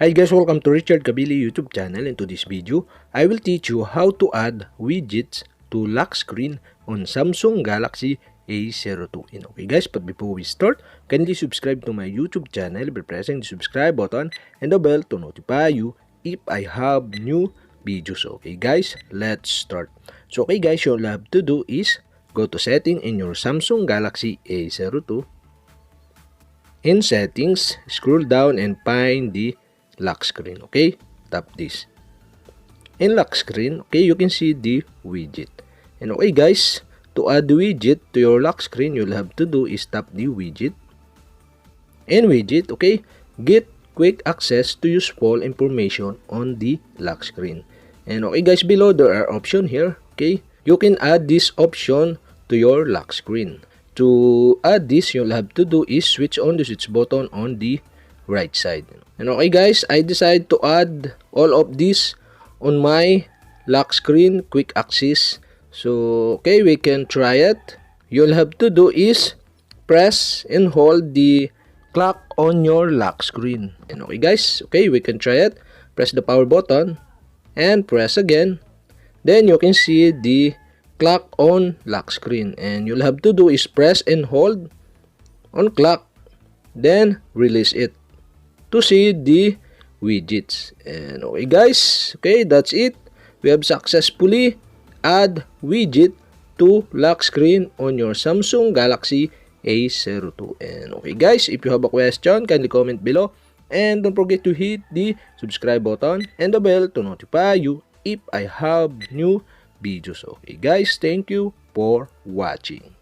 Hi guys, welcome to Richard Cabile YouTube channel. In today's video, I will teach you how to add widgets to lock screen on Samsung Galaxy A02. And okay guys, but before we start, kindly subscribe to my YouTube channel by pressing the subscribe button and the bell to notify you if I have new videos. Okay guys, let's start. So okay guys, all you have to do is go to setting in your Samsung Galaxy A02. In settings, scroll down and find the lock screen. Okay, tap this. In lock screen, okay, you can see the widget. And okay guys, to add the widget to your lock screen, you'll have to do is tap the widget. In widget, okay, get quick access to useful information on the lock screen. And okay guys, below there are options here. Okay, you can add this option to your lock screen. To add this, you'll have to do is switch on the switch button on the right side. And okay guys, I decide to add all of this on my lock screen quick access. So okay, we can try it. You'll have to do is press and hold the clock on your lock screen. And okay guys, okay, we can try it. Press the power button and press again. Then you can see the clock on lock screen, and you'll have to do is press and hold on clock, then release it to see the widgets. And okay guys, okay, that's it. We have successfully add widget to lock screen on your Samsung Galaxy A02. And okay guys, if you have a question, kindly comment below, and don't forget to hit the subscribe button and the bell to notify you if I have new videos. Okay guys, thank you for watching.